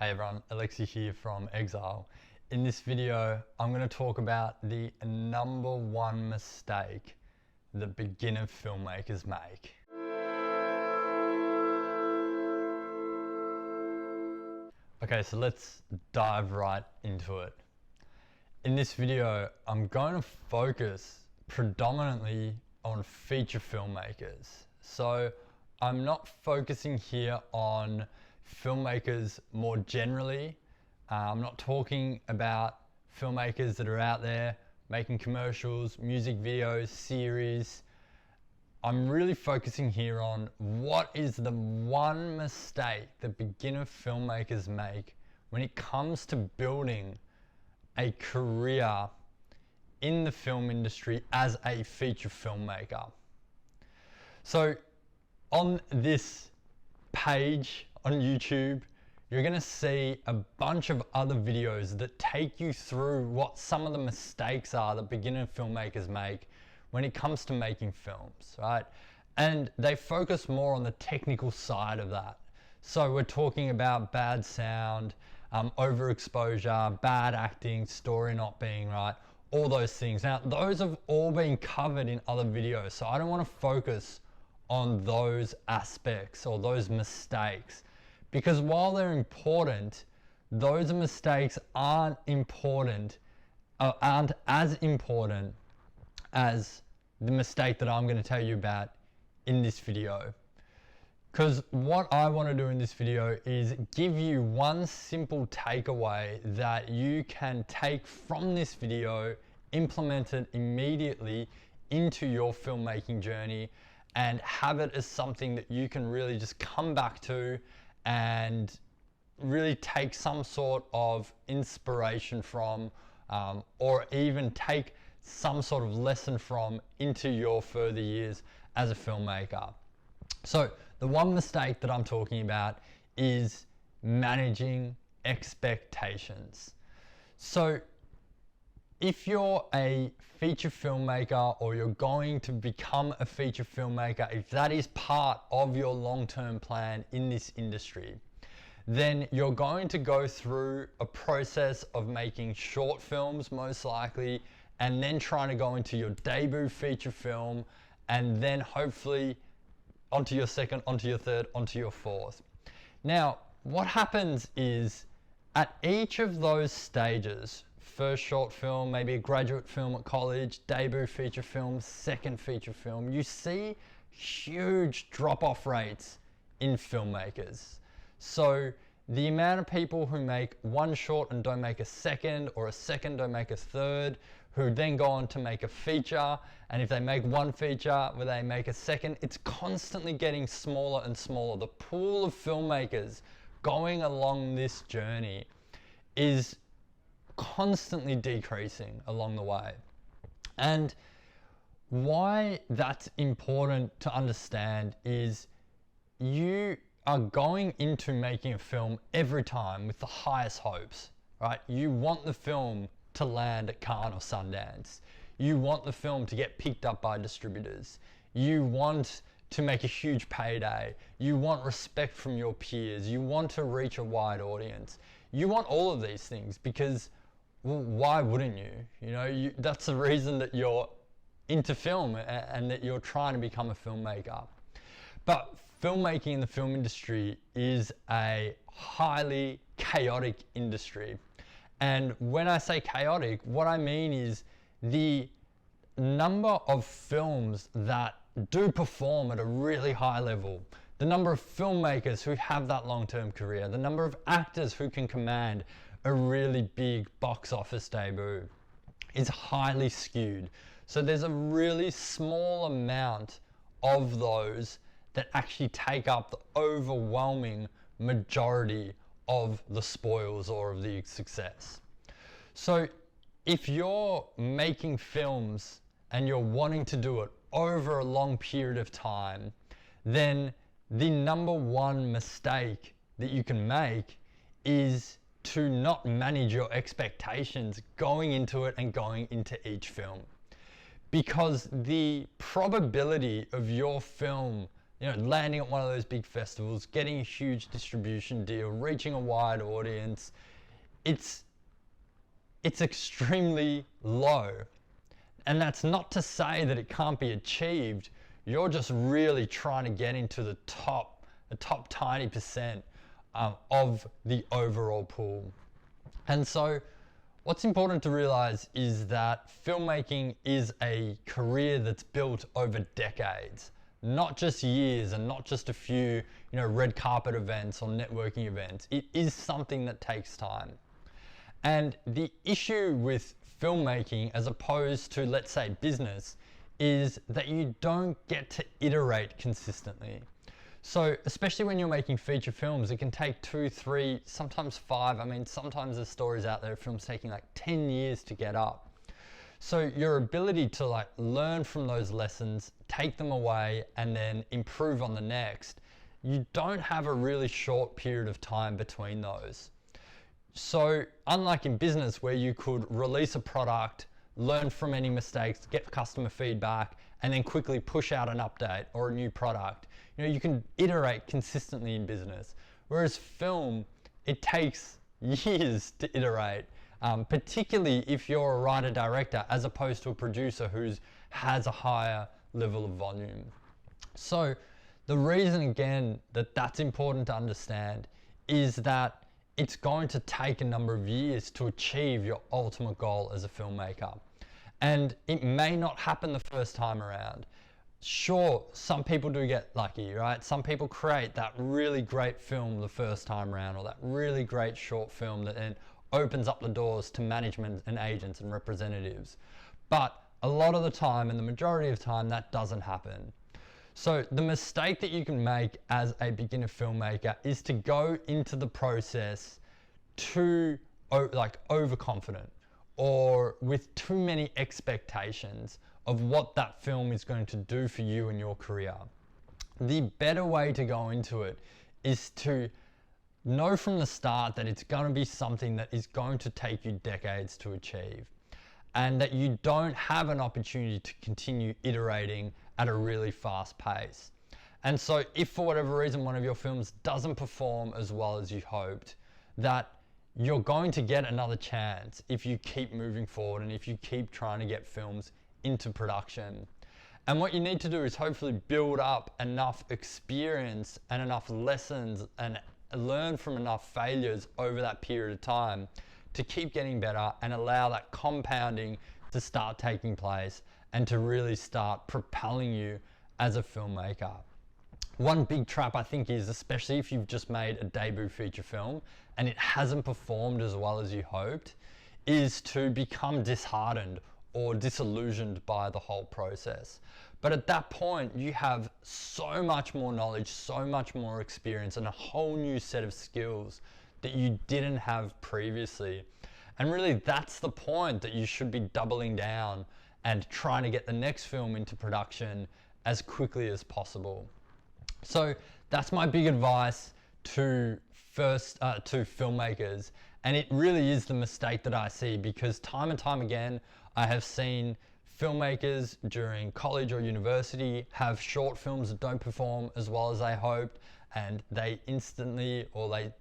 Hey everyone, Alexi here from Exile. In this video, I'm going to talk about the number one mistake that beginner filmmakers make. Okay, so let's dive right into it. In this video, I'm going to focus predominantly on feature filmmakers. So I'm not focusing here on filmmakers more generally. I'm not talking about filmmakers that are out there making commercials, music videos, series. I'm really focusing here on what is the one mistake that beginner filmmakers make when it comes to building a career in the film industry as a feature filmmaker. So on this page on YouTube, you're going to see a bunch of other videos that take you through what some of the mistakes are that beginner filmmakers make when it comes to making films, right? And they focus more on the technical side of that. So we're talking about bad sound, overexposure, bad acting, story not being right, all those things. Now, those have all been covered in other videos, so I don't want to focus on those aspects or those mistakes, because while they're important, those mistakes aren't as important as the mistake that I'm going to tell you about in this video. Because what I want to do in this video is give you one simple takeaway that you can take from this video, implement it immediately into your filmmaking journey, and have it as something that you can really just come back to and really take some sort of inspiration from, or even take some sort of lesson from into your further years as a filmmaker. So the one mistake that I'm talking about is managing expectations. So if you're a feature filmmaker or you're going to become a feature filmmaker, if that is part of your long-term plan in this industry, then you're going to go through a process of making short films most likely, and then trying to go into your debut feature film, and then hopefully onto your second, onto your third, onto your fourth. Now, what happens is at each of those stages, first short film, maybe a graduate film at college, debut feature film, second feature film, you see huge drop-off rates in filmmakers. So the amount of people who make one short and don't make a second, or a second don't make a third, who then go on to make a feature, and if they make one feature where they make a second, it's constantly getting smaller and smaller. The pool of filmmakers going along this journey is constantly decreasing along the way. And why that's important to understand is you are going into making a film every time with the highest hopes, right? You want the film to land at Cannes or Sundance. You want the film to get picked up by distributors. You want to make a huge payday. You want respect from your peers. You want to reach a wide audience. You want all of these things because, well, why wouldn't you? You know, that's the reason that you're into film and that you're trying to become a filmmaker. But filmmaking in the film industry is a highly chaotic industry. And when I say chaotic, what I mean is the number of films that do perform at a really high level, the number of filmmakers who have that long-term career, the number of actors who can command a really big box office debut is highly skewed. So there's a really small amount of those that actually take up the overwhelming majority of the spoils or of the success. So if you're making films and you're wanting to do it over a long period of time, then the number one mistake that you can make is to not manage your expectations going into it and going into each film. Because the probability of your film landing at one of those big festivals, getting a huge distribution deal, reaching a wide audience, it's extremely low. And that's not to say that it can't be achieved. You're just really trying to get into the top tiny percent of the overall pool. And so what's important to realize is that filmmaking is a career that's built over decades, not just years and not just a few, red carpet events or networking events. It is something that takes time. And the issue with filmmaking, as opposed to, let's say, business, is that you don't get to iterate consistently. So especially when you're making feature films, it can take 2, 3, sometimes 5. I mean, sometimes there's stories out there of films taking like 10 years to get up. So your ability to learn from those lessons, take them away, and then improve on the next, you don't have a really short period of time between those. So unlike in business where you could release a product, learn from any mistakes, get customer feedback, and then quickly push out an update or a new product, you can iterate consistently in business. Whereas film, it takes years to iterate, particularly if you're a writer-director as opposed to a producer who has a higher level of volume. So the reason, again, that that's important to understand is that it's going to take a number of years to achieve your ultimate goal as a filmmaker. And it may not happen the first time around. Sure, some people do get lucky, right? Some people create that really great film the first time around, or that really great short film that then opens up the doors to management and agents and representatives. But a lot of the time, and the majority of the time, that doesn't happen. So the mistake that you can make as a beginner filmmaker is to go into the process too overconfident, or with too many expectations of what that film is going to do for you in your career. The better way to go into it is to know from the start that it's going to be something that is going to take you decades to achieve, and that you don't have an opportunity to continue iterating at a really fast pace. And so if for whatever reason one of your films doesn't perform as well as you hoped, that you're going to get another chance if you keep moving forward and if you keep trying to get films into production. And what you need to do is hopefully build up enough experience and enough lessons and learn from enough failures over that period of time to keep getting better and allow that compounding to start taking place and to really start propelling you as a filmmaker. One big trap, I think, is, especially if you've just made a debut feature film and it hasn't performed as well as you hoped, is to become disheartened or disillusioned by the whole process. But at that point, you have so much more knowledge, so much more experience, and a whole new set of skills that you didn't have previously. And really, that's the point, that you should be doubling down and trying to get the next film into production as quickly as possible. So that's my big advice to filmmakers. And it really is the mistake that I see, because time and time again, I have seen filmmakers during college or university have short films that don't perform as well as they hoped, and they instantly, or they,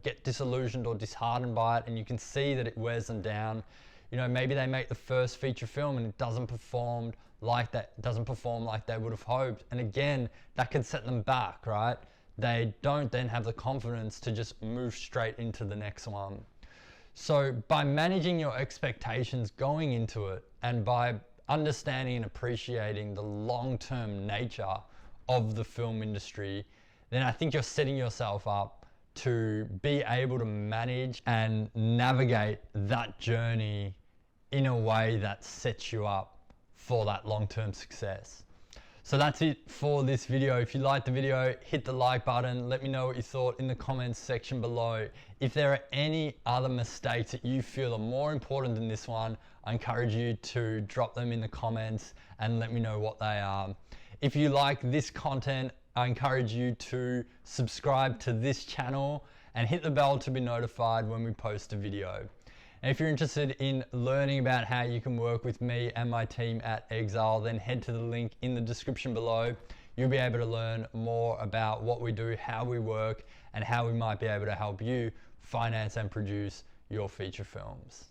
get disillusioned or disheartened by it, and you can see that it wears them down. Maybe they make the first feature film and it doesn't perform like they would have hoped. And again, that could set them back, right? They don't then have the confidence to just move straight into the next one. So by managing your expectations going into it, and by understanding and appreciating the long-term nature of the film industry, then I think you're setting yourself up to be able to manage and navigate that journey in a way that sets you up for that long-term success. So that's it for this video. If you liked the video, hit the like button. Let me know what you thought in the comments section below. If there are any other mistakes that you feel are more important than this one, I encourage you to drop them in the comments and let me know what they are. If you like this content, I encourage you to subscribe to this channel and hit the bell to be notified when we post a video. And if you're interested in learning about how you can work with me and my team at Exile, then head to the link in the description below. you'll be able to learn more about what we do, how we work, and how we might be able to help you finance and produce your feature films.